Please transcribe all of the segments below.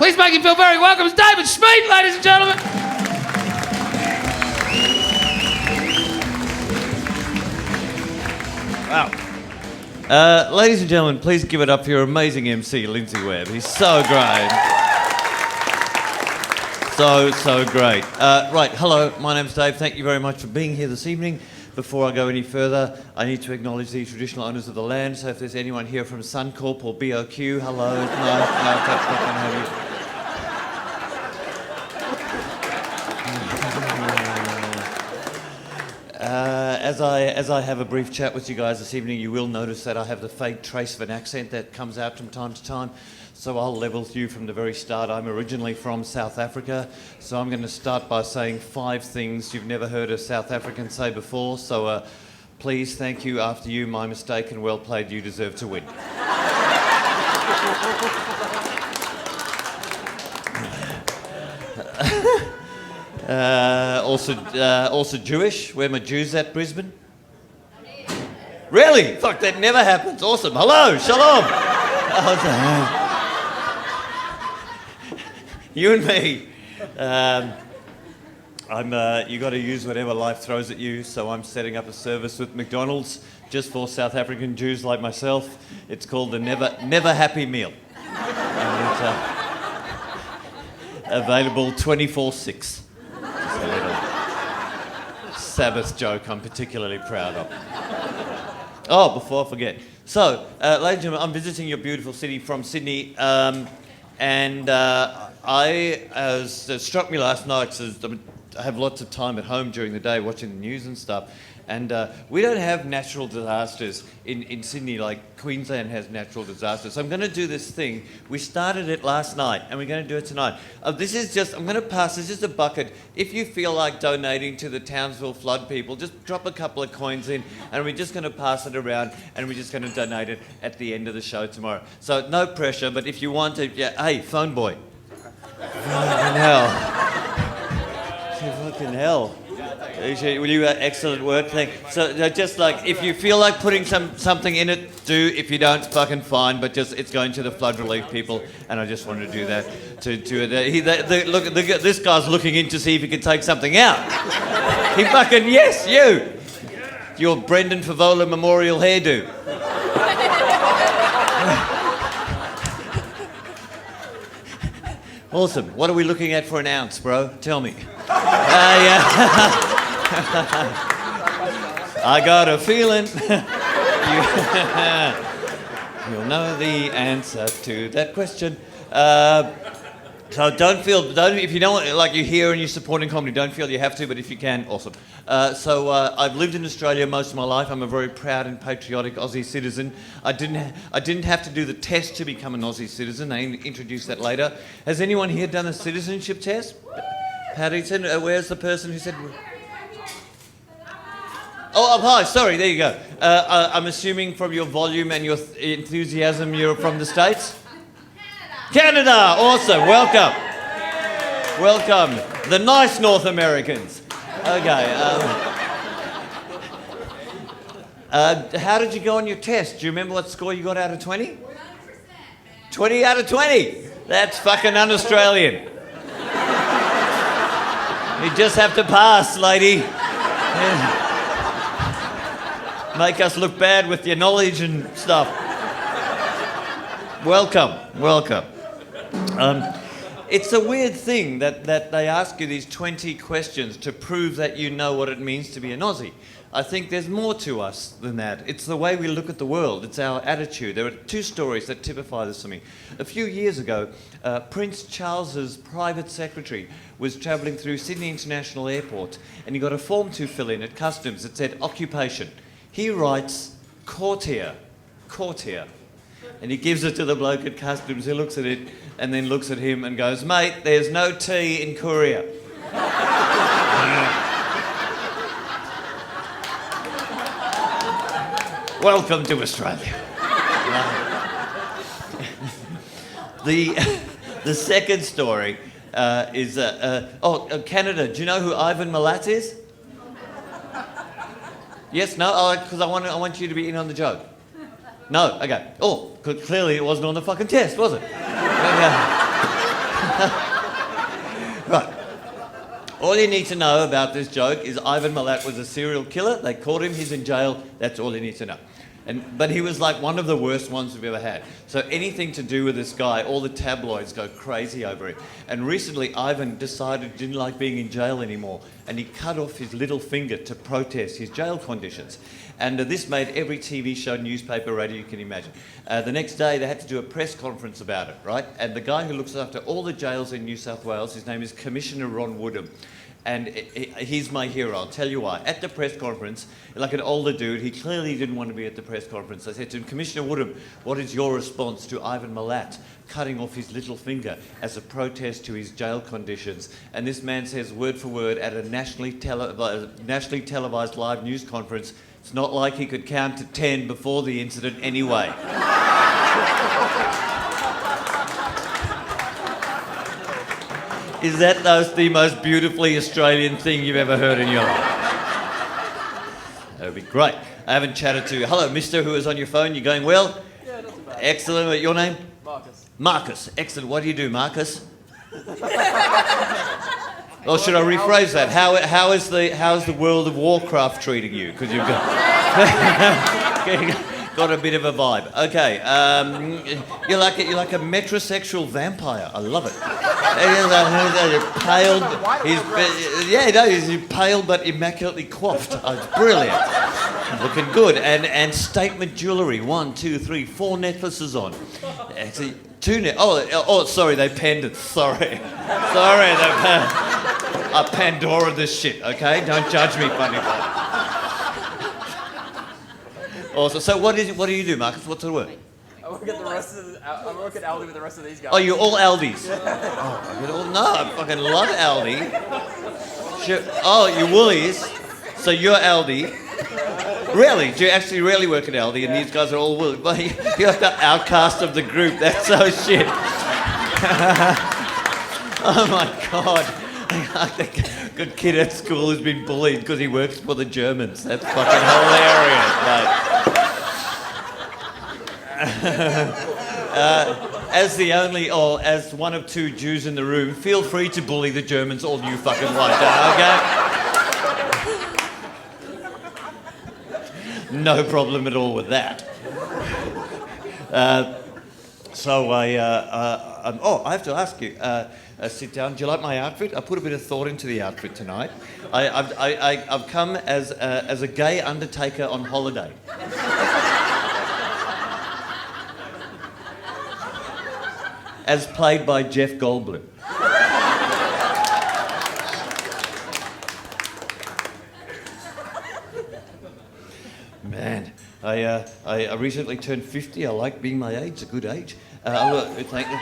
Please make him feel very welcome. It's David Smiedt, ladies and gentlemen. Wow. Ladies and gentlemen, please give it up for your amazing MC, Lindsay Webb. He's so great. So great. Right, hello, my name's Dave. Thank you very much for being here this evening. Before I go any further, I need to acknowledge the traditional owners of the land. So if there's anyone here from Suncorp or BOQ, hello. No, that's not going to have you. As I have a brief chat with you guys this evening, you will notice that I have the fake trace of an accent that comes out from time to time. So I'll level with you from the very start. I'm originally from South Africa, so I'm going to start by saying 5 things you've never heard a South African say before. So please, thank you, after you, my mistake, and well played, you deserve to win. Also Jewish. Where my Jews at, Brisbane? Really? Fuck, that never happens. Awesome. Hello, shalom. You and me. You got to use whatever life throws at you, so I'm setting up a service with McDonald's just for South African Jews like myself. It's called the Never Happy Meal. And it's available 24/6. Just a little Sabbath joke I'm particularly proud of. Oh, before I forget. So, ladies and gentlemen, I'm visiting your beautiful city from Sydney, and it struck me last night, so I have lots of time at home during the day watching the news and stuff, and we don't have natural disasters in Sydney like Queensland has natural disasters. So I'm going to do this thing. We started it last night, and we're going to do it tonight. I'm going to pass, this is a bucket. If you feel like donating to the Townsville flood people, just drop a couple of coins in, and we're just going to pass it around, and we're just going to donate it at the end of the show tomorrow. So no pressure, but if you want to, hey, phone boy. Fucking hell. Fucking hell. Will you excellent work thing. So just like, if you feel like putting something in it, do. If you don't, fucking fine. But just, it's going to the flood relief people, and I just wanted to do that. This guy's looking in to see if he can take something out. He fucking, yes, you. Your Brendan Favola Memorial hairdo. Awesome. What are we looking at for an ounce, bro? Tell me. Yeah. I got a feeling you'll know the answer to that question. So if you don't, like you're here and you're supporting comedy, don't feel you have to, but if you can, awesome. I've lived in Australia most of my life. I'm a very proud and patriotic Aussie citizen. I didn't have to do the test to become an Aussie citizen. They introduced that later. Has anyone here done a citizenship test? Paddington, where's the person who said... Oh, hi, sorry, there you go. I'm assuming from your volume and your enthusiasm you're from the States? Canada, awesome, welcome. Welcome, the nice North Americans. Okay. How did you go on your test? Do you remember what score you got out of 20? 100%. 20 out of 20? That's fucking un-Australian. You just have to pass, lady. Yeah. Make us look bad with your knowledge and stuff. Welcome. It's a weird thing that they ask you these 20 questions to prove that you know what it means to be an Aussie. I think there's more to us than that. It's the way we look at the world. It's our attitude. There are 2 stories that typify this for me. A few years ago, Prince Charles's private secretary was travelling through Sydney International Airport, and he got a form to fill in at customs that said occupation. He writes courtier, and he gives it to the bloke at customs, who looks at it and then looks at him and goes, mate, there's no T in courier. Welcome to Australia. The second story is Canada. Do you know who Ivan Milat is? Yes, no? Oh, because I want you to be in on the joke. No? Okay. Oh, clearly it wasn't on the fucking test, was it? All you need to know about this joke is Ivan Milat was a serial killer. They caught him. He's in jail. That's all you need to know. But he was like one of the worst ones we've ever had. So anything to do with this guy, all the tabloids go crazy over it. And recently, Ivan decided he didn't like being in jail anymore, and he cut off his little finger to protest his jail conditions. And this made every TV show, newspaper, radio you can imagine. The next day, they had to do a press conference about it, right? And the guy who looks after all the jails in New South Wales, his name is Commissioner Ron Woodham. And he's my hero, I'll tell you why. At the press conference, like an older dude, he clearly didn't want to be at the press conference. I said to him, Commissioner Woodham, what is your response to Ivan Milat cutting off his little finger as a protest to his jail conditions? And this man says, word for word, at a nationally televised live news conference, it's not like he could count to 10 before the incident anyway. Is that the most beautifully Australian thing you've ever heard in your life? That would be great. I haven't chatted to you. Hello, mister, who is on your phone. You going well? Yeah, not too bad. Excellent. Your name? Marcus. Marcus. Excellent. What do you do, Marcus? Or should I rephrase that? How's the World of Warcraft treating you? Because you've got a bit of a vibe. Okay. You're like a metrosexual vampire. I love it. Pale. He's pale but immaculately coiffed. Oh, it's brilliant. Looking good. And statement jewellery. 1, 2, 3, 4 necklaces on. Actually, 2 sorry, they pendants. Sorry. I Pandora this shit, okay? Don't judge me, funny boy. Awesome. So what do you do, Marcus? What sort of work? I work at Aldi with the rest of these guys. Oh, you're all Aldis? I fucking love Aldi. Sure. Oh, you're Woolies. So you're Aldi. Really? Do you actually really work at Aldi and these guys are all Woolies? Well, you're like the outcast of the group. That's so shit. Oh my God. The good kid at school has been bullied because he works for the Germans. That's fucking hilarious, mate. As one of 2 Jews in the room, feel free to bully the Germans all you fucking want, okay? No problem at all with that. I have to ask you. Sit down. Do you like my outfit? I put a bit of thought into the outfit tonight. I've come as a gay undertaker on holiday. As played by Jeff Goldblum. Man, I recently turned 50. I like being my age. It's a good age. Thanks.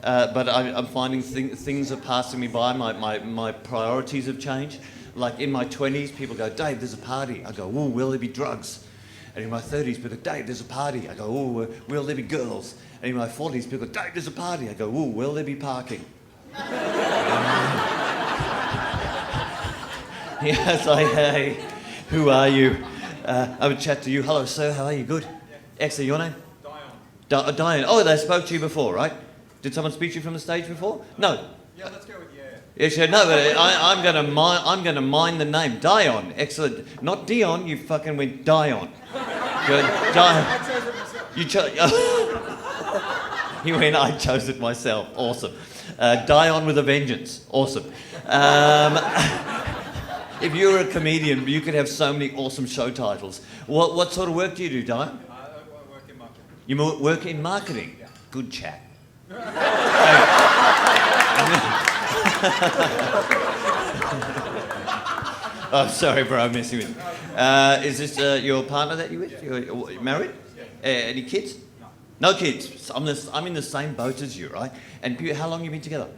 But I'm finding things are passing me by. My priorities have changed. Like in my 20s, people go, Dave, there's a party. I go, ooh, will there be drugs? And in my 30s, people go, Dave, there's a party. I go, ooh, will there be girls? And in my 40s, people go, Dave, there's a party. I go, ooh, will there be parking? Yes, hey, who are you? I would chat to you. Hello, sir, how are you? Good? Excellent. Your name? Diane. Oh, they spoke to you before, right? Did someone speak to you from the stage before? No. Yeah, let's go with yeah. Yeah, sure. No, but I'm gonna mine the name. Dion. Excellent. Not Dion. You fucking went Dion. Good. Dion. I chose it myself. You chose. You went. I chose it myself. Awesome. Dion with a vengeance. Awesome. If you were a comedian, you could have so many awesome show titles. What sort of work do you do, Dion? I work in marketing. You work in marketing? Yeah. Good chat. Oh, sorry, bro, I'm messing with you. Is this your partner that you're with? You're married? Yeah. Any kids? No. No kids. I'm in the same boat as you, right? And how long have you been together?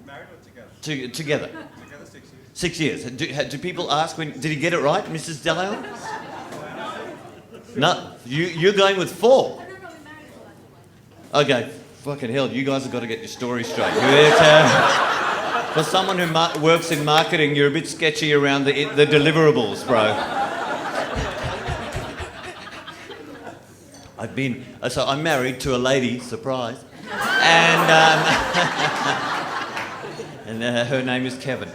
Married or together? Together. Together 6 years. 6 years. Do people ask did he get it right, Mrs. DeLeon? No, you're going with 4. Okay, fucking hell, you guys have got to get your story straight. For someone who works in marketing, you're a bit sketchy around the deliverables, bro. I'm married to a lady, surprise, And, and her name is Kevin.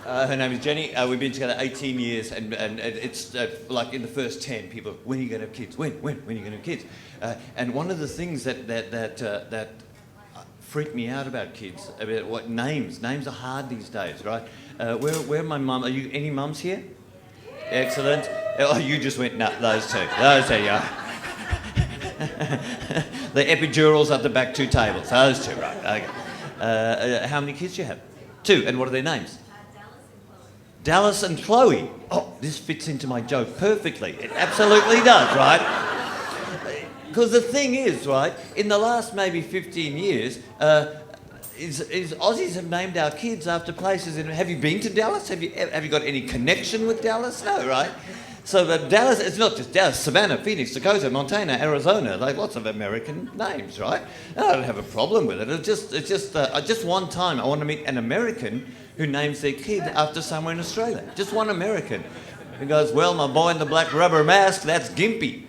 Her name is Jenny. We've been together 18 years, and it's like in the first 10, people, when are you going to have kids? When are you going to have kids? And one of the things that freak me out about kids, about what names are hard these days, right? Where my mum? Are you any mums here? Excellent. Oh, you just went no. Those two, yeah. The epidurals at the back 2 tables. Those 2, right? Okay. How many kids do you have? 2, and what are their names? Dallas and Chloe. Oh, this fits into my joke perfectly. It absolutely does, right? Because the thing is, right, in the last maybe 15 years, Aussies have named our kids after places. Have you been to Dallas? Have you got any connection with Dallas? No, right? So Dallas, it's not just Dallas, Savannah, Phoenix, Dakota, Montana, Arizona, like lots of American names, right? I don't have a problem with it. It's just one time I want to meet an American who names their kid after somewhere in Australia. Just one American. Who goes, well, my boy in the black rubber mask, that's Gimpy.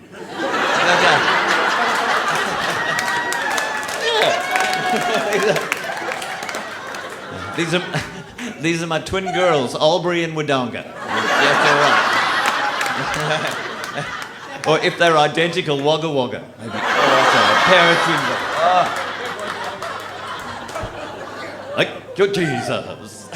These are my twin girls, Albury and Wodonga. Yes, they're right. Or if they're identical, Wagga Wagga. Maybe. Oh, a pair of twins. Oh. Like your Jesus.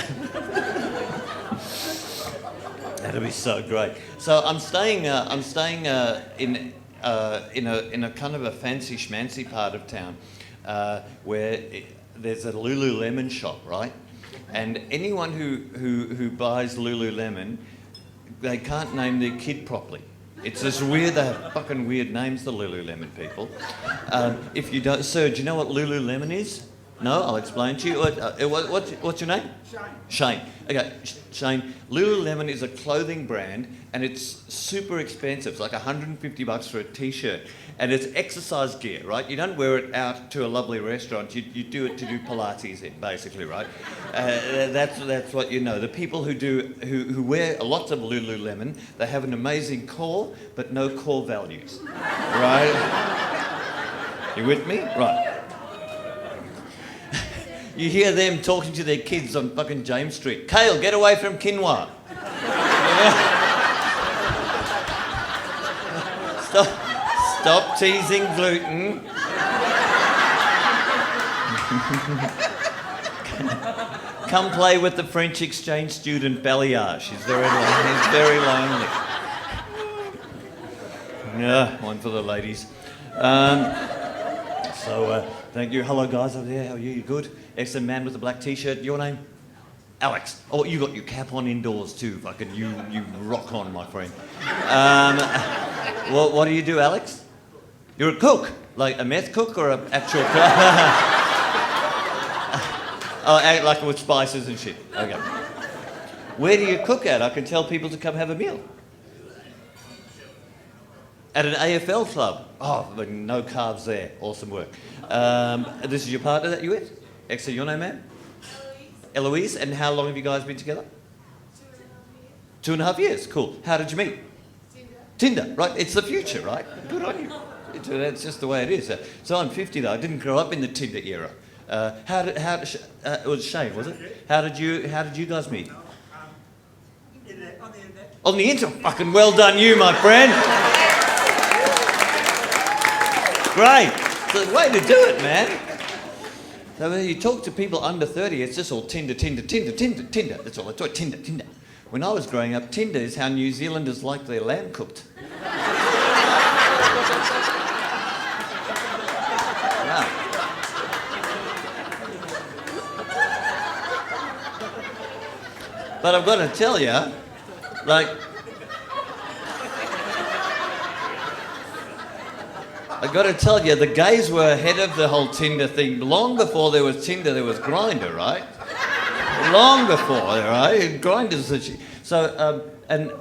That'll be so great. So I'm staying in a kind of a fancy schmancy part of town where there's a Lululemon shop, right? And anyone who buys Lululemon, they can't name their kid properly. It's this weird, they have fucking weird names, the Lululemon people. If you don't, sir, do you know what Lululemon is? No, I'll explain to you. What's your name? Shane. Okay, Shane. Lululemon is a clothing brand, and it's super expensive. It's like $150 for a t-shirt, and it's exercise gear, right? You don't wear it out to a lovely restaurant. You do it to do Pilates in, basically, right? That's what you know. The people who wear lots of Lululemon, they have an amazing core, but no core values, right? You with me? Right. You hear them talking to their kids on fucking James Street. Kale, get away from quinoa. Stop teasing gluten. Come play with the French exchange student Balayage. He's very lonely. Yeah, one for the ladies. Thank you. Hello, guys over there. How are you? You good? Excellent. Man with the black t-shirt. Your name? Alex. Oh, you got your cap on indoors too. Fucking you rock on, my friend. What do you do, Alex? You're a cook. Like a meth cook or an actual cook? Oh, like with spices and shit. Okay. Where do you cook at? I can tell people to come have a meal. At an AFL club. Oh, but no carbs there. Awesome work. This is your partner that you with? Excellent. Your name, ma'am? Eloise. And how long have you guys been together? 2.5 years. Cool. How did you meet? Tinder. Right. It's the future, right? Good on you. That's just the way it is. So I'm 50 though. I didn't grow up in the Tinder era. It was Shane, was it? How did you guys meet? On the internet. Fucking well done, you, my friend. Great. It's the way to do it, man. So when you talk to people under 30, it's just all Tinder. That's all. It's all Tinder. When I was growing up, Tinder is how New Zealanders like their lamb cooked. Wow. But I've got to tell you, like, I've got to tell you, the gays were ahead of the whole Tinder thing. Long before there was Tinder, there was Grindr, right? Long before, right? Grindr's the shit. So, and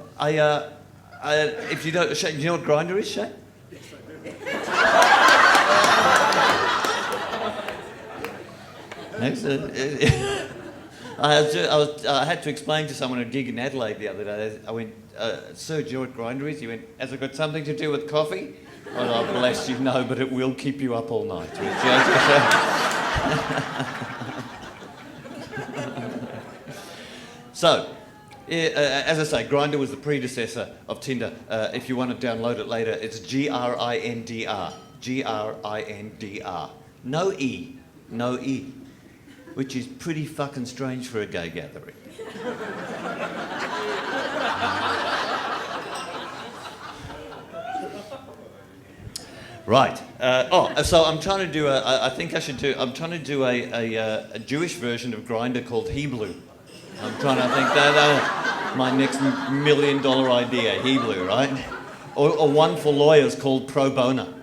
if you don't, Shane, do you know what Grindr is, Shane? I had to explain to someone at a gig in Adelaide the other day. I went, sir, do you know what Grindr is? He went, has it got something to do with coffee? Oh, oh, bless you, no, but it will keep you up all night. So, as I say, Grindr was the predecessor of Tinder. If you want to download it later, it's Grindr. Grindr. No E. No E. Which is pretty fucking strange for a gay gathering. Right. So I'm trying to do I'm trying to do a Jewish version of Grindr called Hebrew. I'm trying to think that my next $1 million idea, Hebrew, right? Or one for lawyers called Pro Bono.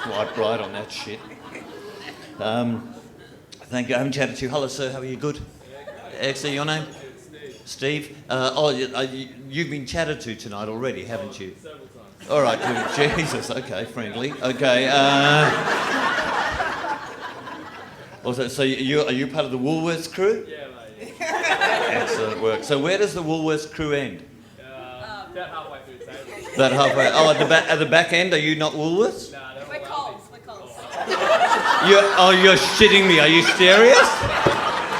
Swipe right on that shit. Thank you. I haven't chatted to you. Hello, sir. How are you? Good? Excellent. Your name? Steve. You've been chatted to tonight already, haven't you? Several times. All right. Good. Jesus. Okay. Friendly. Okay. Also, so are you part of the Woolworths crew? Yeah, mate. Excellent work. So where does the Woolworths crew end? About halfway through the table. About halfway. Oh, at the back end. Are you not Woolworths? Nah, they're all We're Coles. You're shitting me. Are you serious?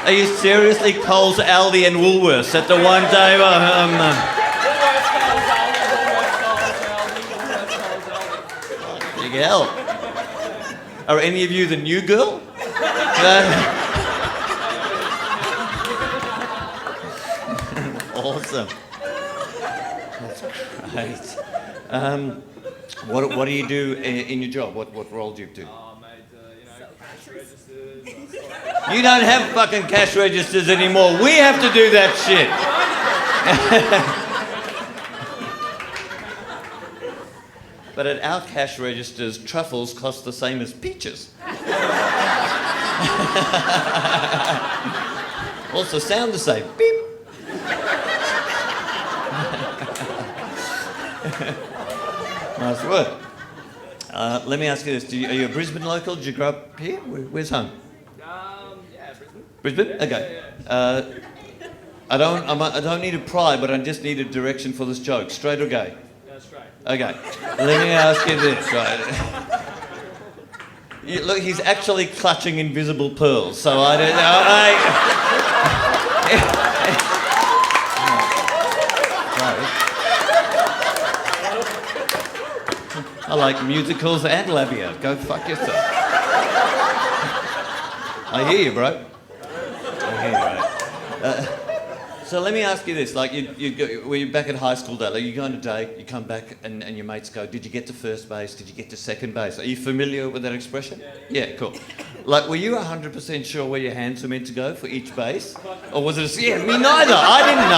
Are you seriously Coles, Aldi, and Woolworths at the one day? Big hell. Are any of you the new girl? Awesome. That's great. What do you do in your job? What role do you do? Oh, mate, cash registers. You don't have fucking cash registers anymore. We have to do that shit. But at our cash registers, truffles cost the same as peaches. Also sound the same. Beep. Nice work. Let me ask you this. Are you a Brisbane local? Did you grow up here? Where's home? Yeah, Brisbane. Brisbane? Yeah, Okay. yeah. I don't need a pry, but I just need a direction for this joke. Straight or gay? Straight. Okay. Let me ask you this, right? Look, he's actually clutching invisible pearls, so I don't know. I like musicals and labia. Go fuck yourself. I hear you, bro. So let me ask you this: like, we're back at high school day. Like, you go on a date, you come back, and your mates go, "Did you get to first base? Did you get to second base?" Are you familiar with that expression? Yeah, cool. Like, were you 100% sure where your hands were meant to go for each base, or was it? Yeah, me neither. I didn't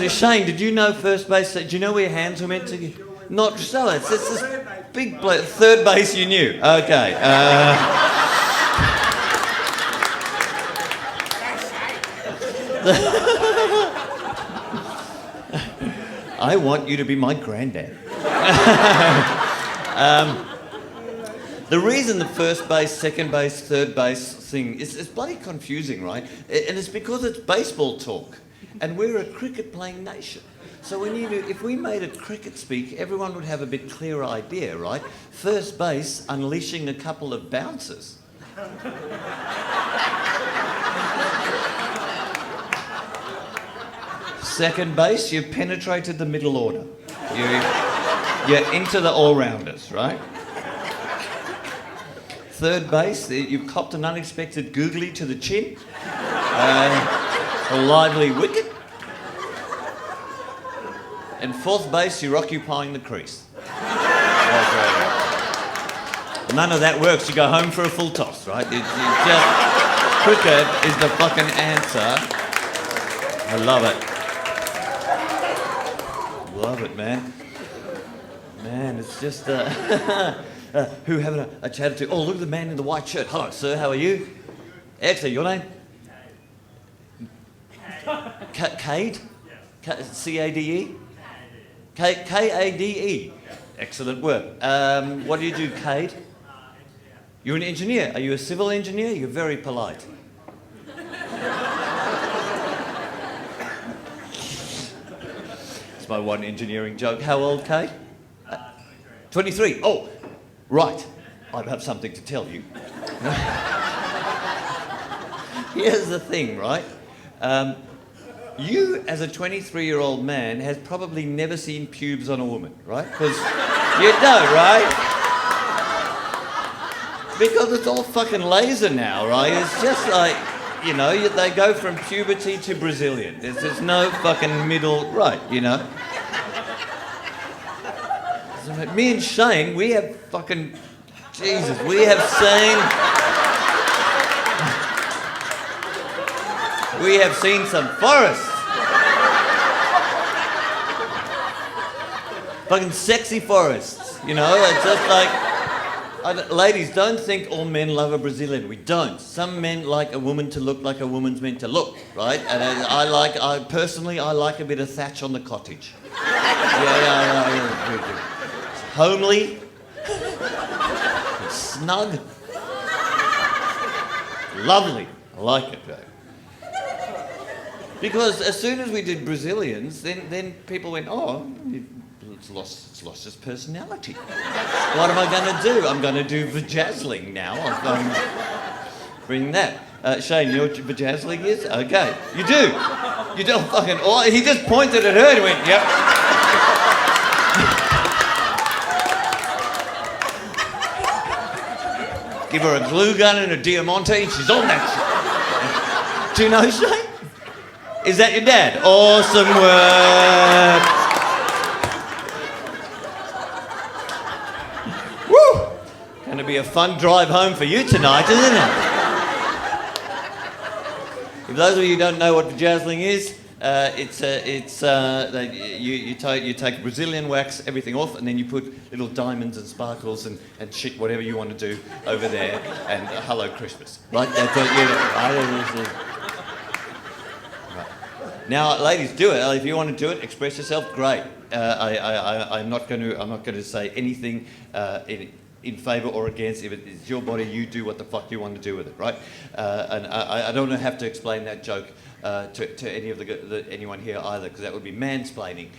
know. Shane, did you know first base? Did you know where your hands were meant to go? Not so. It's this big third base. You knew. Okay. I want you to be my granddad. The reason the first base, second base, third base thing is bloody confusing, right? And it's because it's baseball talk, and we're a cricket-playing nation. So if we made it cricket speak, everyone would have a bit clearer idea, right? First base, unleashing a couple of bouncers. Second base, you've penetrated the middle order. You're into the all-rounders, right? Third base, you've copped an unexpected googly to the chin. A lively wicket. And fourth base, you're occupying the crease. None of that works. You go home for a full toss, right? Cricket is the fucking answer. I love it. Love it, man. Man, it's just... who having a chat to? Oh, look at the man in the white shirt. Hello, sir. How are you? Excellent. Your name? Cade? C-A-D-E? K-A-D-E. Excellent work. What do you do, Cade? You're an engineer. Are you a civil engineer? You're very polite. That's my one engineering joke. How old, Kate? 23. Oh, right. I have something to tell you. Here's the thing, right? You, as a 23-year-old man, has probably never seen pubes on a woman, right? Because you don't, right? Because it's all fucking laser now, right? It's just like, you know, they go from puberty to Brazilian. There's no fucking middle, right, you know? So, me and Shane, we have fucking, Jesus, we have seen some forests. Fucking sexy forests, you know? It's just like, ladies, don't think all men love a Brazilian. We don't. Some men like a woman to look like a woman's meant to look, right? And I personally like a bit of thatch on the cottage. Yeah. It's homely. It's snug. Lovely. I like it, though. Because as soon as we did Brazilians, then people went, oh, it's lost its personality. What am I going to do? I'm going to do vajazzling now. I'm going to bring that. Shane, you know what vajazzling is? Okay. You do. You don't fucking... Oh, he just pointed at her and went, yep. Give her a glue gun and a Diamante and she's on that shit. Do you know Shane? Is that your dad? Awesome work. Going to be a fun drive home for you tonight, isn't it? If those of you who don't know what vajazzling is, you take Brazilian wax, everything off, and then you put little diamonds and sparkles and shit, whatever you want to do over there, and hello Christmas. Right? That's it. Right. Now, ladies, do it. If you want to do it, express yourself. Great. I'm not going to say anything in favour or against. If it's your body, you do what the fuck you want to do with it, right? And I don't have to explain that joke to any of anyone here either, because that would be mansplaining.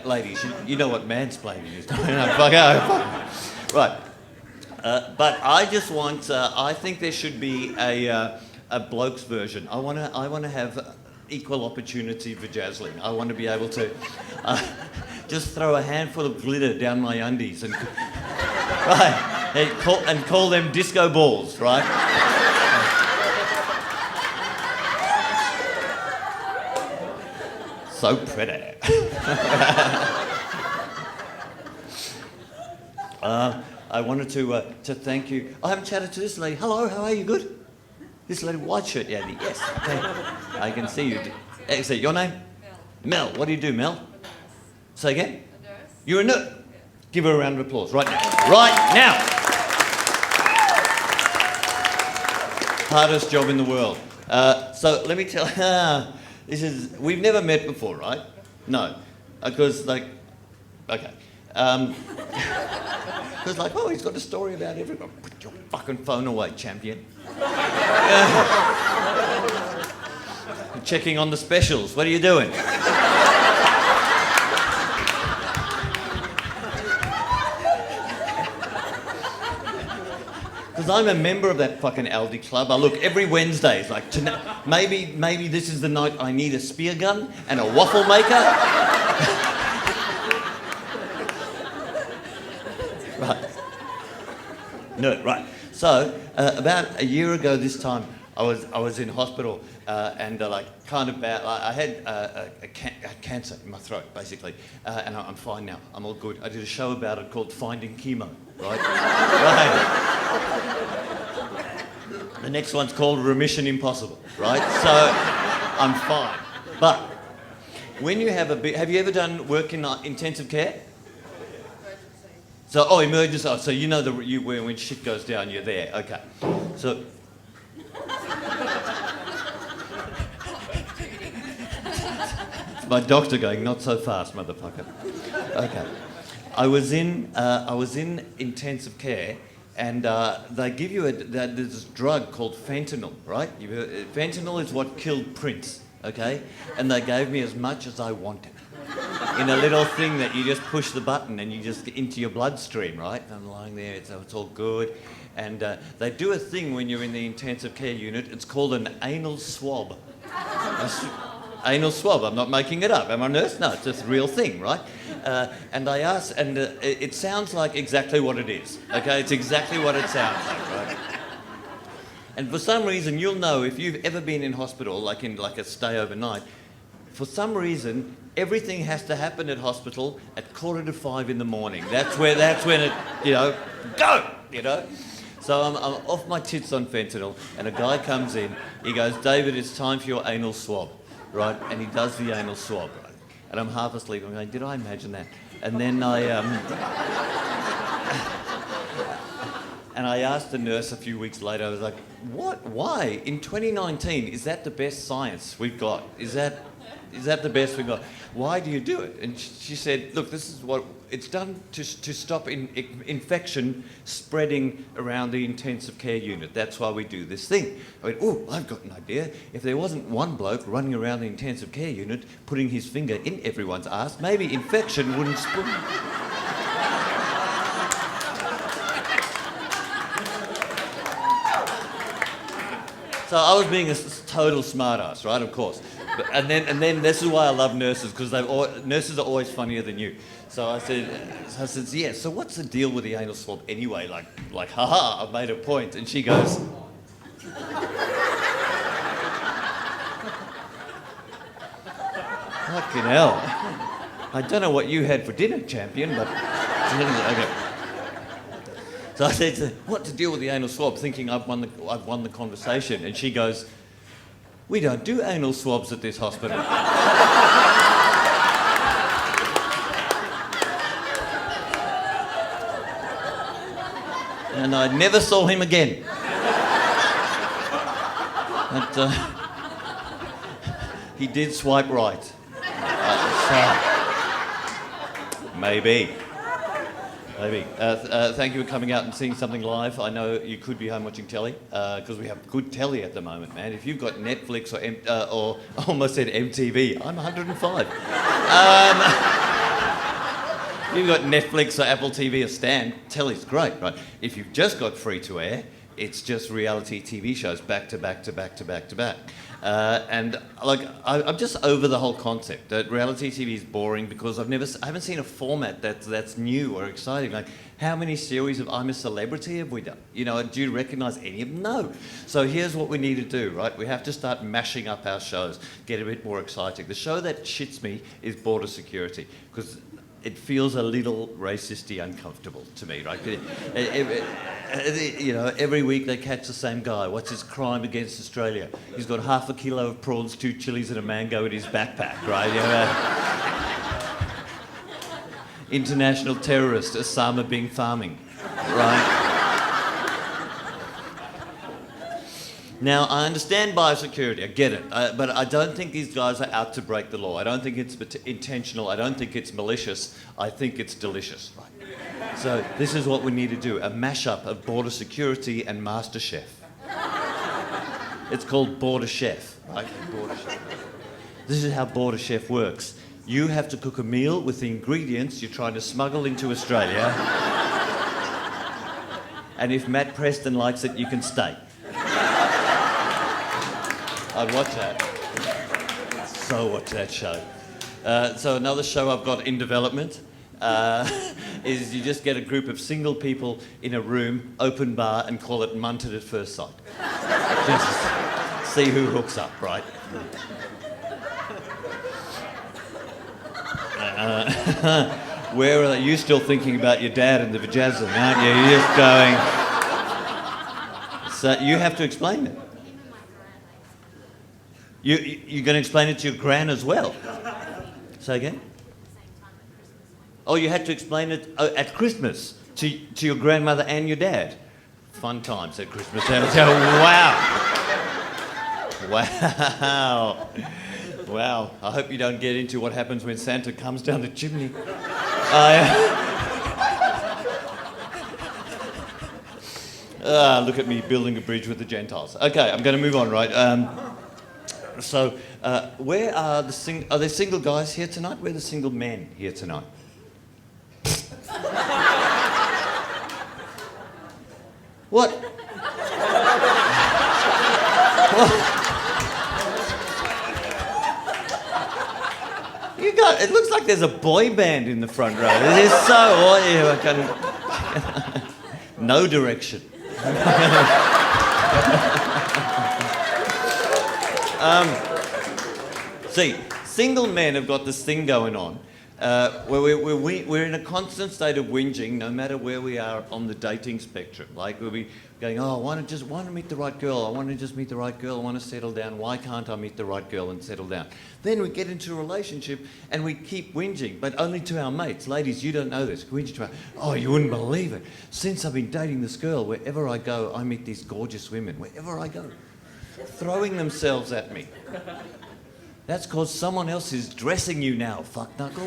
Ladies, you know what mansplaining is. Right. But I just want. I think there should be a bloke's version. I want to have equal opportunity vajazzling. I want to be able to just throw a handful of glitter down my undies and. Right, and call them disco balls, right? So pretty. I wanted to thank you. I haven't chatted to this lady. Hello, how are you? Good? This lady, white shirt, yeah, yes. Okay. I can see you. Is that your name? Mel. Mel, what do you do, Mel? Say again? A nurse. You're a nurse? Give her a round of applause right now. Right now! Hardest job in the world. So let me tell you, we've never met before, right? No. Because, okay. Because, oh, he's got a story about everyone. Put your fucking phone away, champion. Checking on the specials. What are you doing? Because I'm a member of that fucking Aldi club. I look every Wednesday. It's like, maybe this is the night I need a spear gun and a waffle maker. Right. No, right. So, about a year ago this time, I was in hospital and kind of bad. I had a cancer in my throat, basically, and I'm fine now. I'm all good. I did a show about it called Finding Chemo, right? Right. The next one's called Remission Impossible, right? So I'm fine. But when you have have you ever done work in intensive care? So, emergency. Oh, so you know when shit goes down, you're there. Okay. So. It's my doctor going, not so fast, motherfucker. Okay. I was in intensive care, and they give you there's this drug called fentanyl, right? Fentanyl is what killed Prince, okay? And they gave me as much as I wanted. in a little thing that you just push the button and you just get into your bloodstream, right? I'm lying there, it's all good. And they do a thing when you're in the intensive care unit. It's called an anal swab. Anal swab. I'm not making it up. Am I a nurse? No, it's just a real thing, right? And I asked, and it sounds like exactly what it is. Okay, it's exactly what it sounds like, right? And for some reason, you'll know if you've ever been in hospital, like a stay overnight. For some reason, everything has to happen at hospital at 4:45 in the morning. That's when it, go. So I'm off my tits on fentanyl, and a guy comes in. He goes, "David, it's time for your anal swab," right? And he does the anal swab, right? And I'm half asleep. I'm going, "Did I imagine that?" And then I asked the nurse a few weeks later. I was like, "What? Why? In 2019, is that the best science we've got? Is that the best we've got? Why do you do it?" And she said, "Look, this is what it's done to stop infection spreading around the intensive care unit. That's why we do this thing." I went, "Oh, I've got an idea. If there wasn't one bloke running around the intensive care unit putting his finger in everyone's ass, maybe infection wouldn't spread." So I was being a total smartass, right? Of course. And then this is why I love nurses, because nurses are always funnier than you. So I said, "Yeah, so what's the deal with the anal swab anyway? Like, haha, I've made a point." And she goes, "Fucking hell. I don't know what you had for dinner, champion, but..." Okay. So I said, "What to deal with the anal swab?" Thinking I've won the conversation. And she goes, "We don't do anal swabs at this hospital." And I never saw him again. But he did swipe right. Maybe. Thank you for coming out and seeing something live. I know you could be home watching telly, because we have good telly at the moment, man. If you've got Netflix or I almost said MTV, I'm 105. If you've got Netflix or Apple TV or Stan, telly's great, right? If you've just got free to air, it's just reality TV shows back to back to back to back to back. And I'm just over the whole concept that reality TV is boring because I haven't seen a format that's new or exciting. Like, how many series of I'm a Celebrity have we done? Do you recognise any of them? No. So here's what we need to do, right? We have to start mashing up our shows, get a bit more exciting. The show that shits me is Border Security, because it feels a little racisty uncomfortable to me, right? Every week they catch the same guy. What's his crime against Australia? He's got half a kilo of prawns, 2 chilies and a mango in his backpack, right? International terrorist Osama bin Farming, right? Now, I understand biosecurity, I get it, but I don't think these guys are out to break the law. I don't think it's intentional, I don't think it's malicious, I think it's delicious. Right? So this is what we need to do, a mashup of Border Security and MasterChef. It's called Border Chef, right? Border Chef. This is how Border Chef works. You have to cook a meal with the ingredients you're trying to smuggle into Australia. And if Matt Preston likes it, you can stay. I'd watch that. So watch that show. So another show I've got in development is you just get a group of single people in a room, open bar, and call it Munted at First Sight. Just see who hooks up, right? Where are you still thinking about your dad and the vajazzle, aren't you? You're just going... So you have to explain it. You're going to explain it to your gran as well? Say again? Oh, you had to explain it at Christmas to your grandmother and your dad? Fun times at Christmas. Wow. Wow. Wow. I hope you don't get into what happens when Santa comes down the chimney. Look at me building a bridge with the Gentiles. Okay, I'm going to move on, right? So, where are are there single guys here tonight? Where are the single men here tonight? What? You got, it looks like there's a boy band in the front row. It is so I can no direction. See, single men have got this thing going on where we're in a constant state of whinging no matter where we are on the dating spectrum. Like we'll be going, oh, I want to meet the right girl. I want to just meet the right girl. I want to settle down. Why can't I meet the right girl and settle down? Then we get into a relationship and we keep whinging, but only to our mates. Ladies, you don't know this. Whinging to our, oh, you wouldn't believe it. Since I've been dating this girl, wherever I go, I meet these gorgeous women. Wherever I go, throwing themselves at me. That's because someone else is dressing you now, fuck knuckle.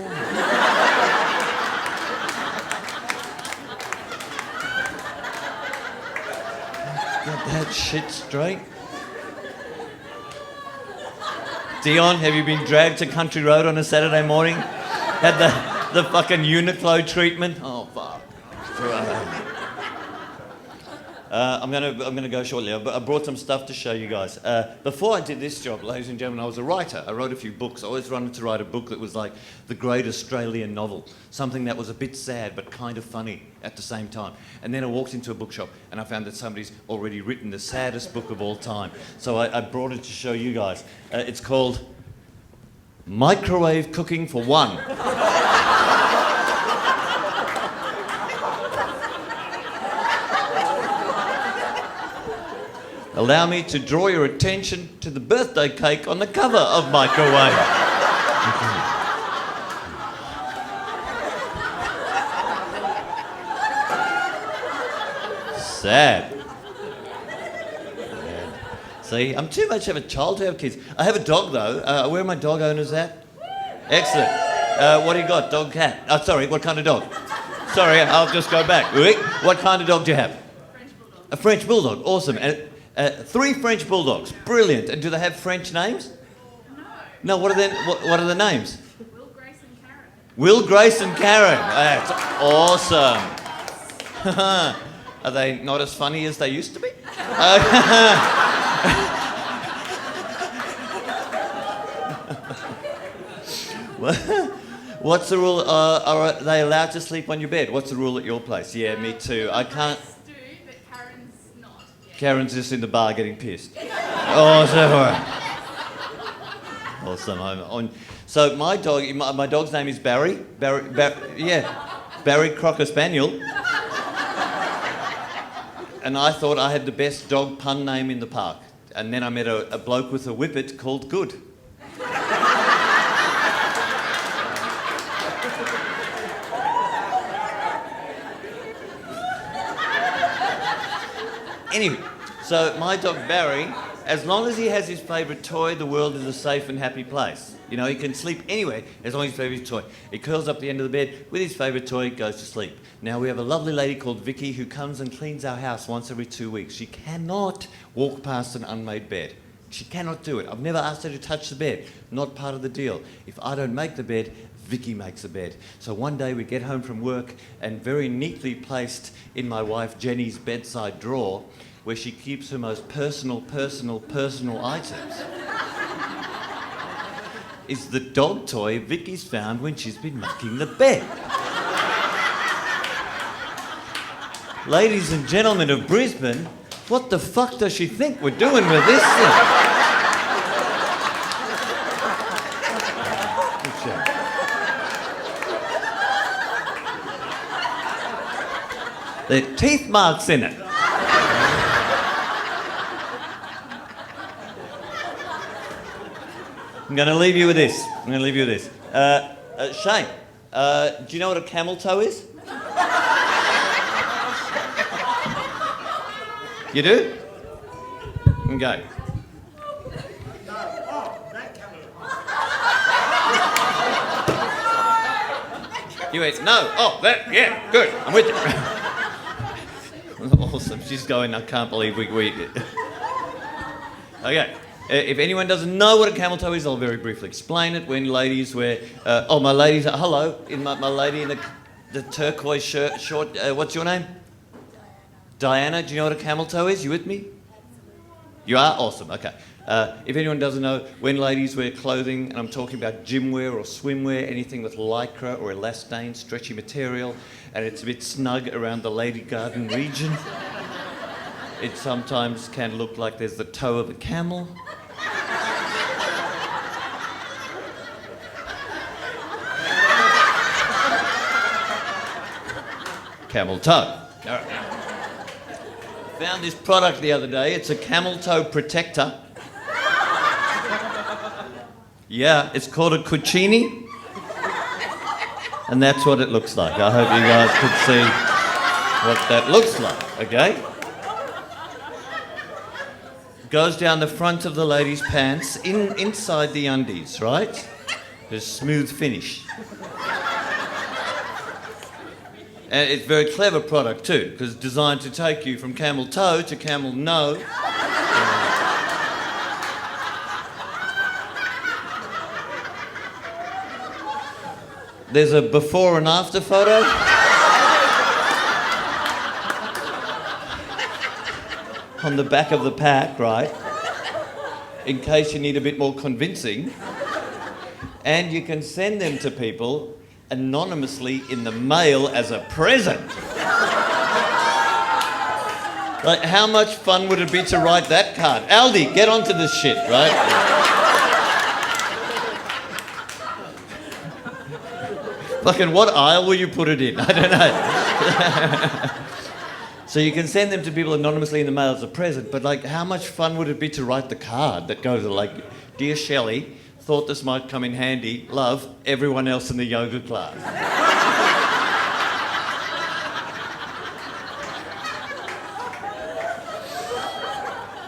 Get that shit straight. Dion, have you been dragged to Country Road on a Saturday morning? Had the fucking Uniqlo treatment? Oh, fuck. I'm gonna go shortly. I brought some stuff to show you guys. Before I did this job, ladies and gentlemen, I was a writer. I wrote a few books. I always wanted to write a book that was like the great Australian novel, something that was a bit sad but kind of funny at the same time. And then I walked into a bookshop and I found that somebody's already written the saddest book of all time. So I brought it to show you guys. It's called Microwave Cooking for One. Allow me to draw your attention to the birthday cake on the cover of Microwave. Sad. Yeah. See, I'm too much of a child to have kids. I have a dog though. Where are my dog owners at? Excellent. What do you got? Dog, cat? Oh, sorry, what kind of dog? Sorry, I'll just go back. What kind of dog do you have? French bulldog. A French bulldog, awesome. And 3 French bulldogs, brilliant. And do they have French names? No. No, what are the names? Will, Grace and Karen. Will, Grace and Karen. That's awesome. Are they not as funny as they used to be? What's the rule? Are they allowed to sleep on your bed? What's the rule at your place? Yeah, me too. I can't. Do, but Karen's not. Yeah. Karen's just in the bar getting pissed. Oh, so awesome. So my dog's name is Barry. Barry Crocker Spaniel. And I thought I had the best dog pun name in the park. And then I met a bloke with a whippet called Good. Anyway, so my dog Barry, as long as he has his favourite toy, the world is a safe and happy place. You know, he can sleep anywhere as long as his favourite toy. He curls up the end of the bed with his favourite toy, goes to sleep. Now we have a lovely lady called Vicky who comes and cleans our house once every 2 weeks. She cannot walk past an unmade bed. She cannot do it. I've never asked her to touch the bed. Not part of the deal. If I don't make the bed, Vicky makes the bed. So one day we get home from work and very neatly placed in my wife Jenny's bedside drawer, where she keeps her most personal items, is the dog toy Vicky's found when she's been making the bed. Ladies and gentlemen of Brisbane, what the fuck does she think we're doing with this thing? There are teeth marks in it. I'm going to leave you with this. Shane, do you know what a camel toe is? You do? Okay. You went, no. Oh, that, yeah, good. I'm with you. Awesome. She's going, I can't believe we... Okay. If anyone doesn't know what a camel toe is, I'll very briefly explain it. When ladies wear... my ladies... hello, my lady in the turquoise shirt, short... what's your name? Diana. Do you know what a camel toe is? You with me? You are? Awesome, okay. If anyone doesn't know, when ladies wear clothing, and I'm talking about gym wear or swimwear, anything with lycra or elastane, stretchy material, and it's a bit snug around the lady garden region, it sometimes can look like there's the toe of a camel. Camel toe. All right. Found this product the other day. It's a camel toe protector. Yeah, it's called a cucini. And that's what it looks like. I hope you guys could see what that looks like, okay? Goes down the front of the lady's pants, inside the undies, right? There's smooth finish. And it's a very clever product too, because it's designed to take you from camel toe to camel no. There's a before and after photo. On the back of the pack, right? In case you need a bit more convincing. And you can send them to people anonymously in the mail as a present. Like, how much fun would it be to write that card? Aldi, get onto this shit, right? Fucking what aisle will you put it in? I don't know. So you can send them to people anonymously in the mail as a present, but like, how much fun would it be to write the card that goes like, "Dear Shelley, thought this might come in handy. Love, everyone else in the yoga class."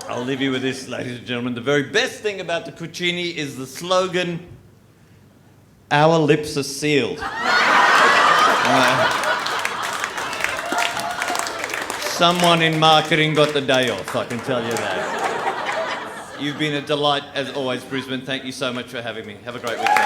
I'll leave you with this, ladies and gentlemen. The very best thing about the cucini is the slogan, "Our lips are sealed." Someone in marketing got the day off, I can tell you that. You've been a delight, as always, Brisbane. Thank you so much for having me. Have a great weekend.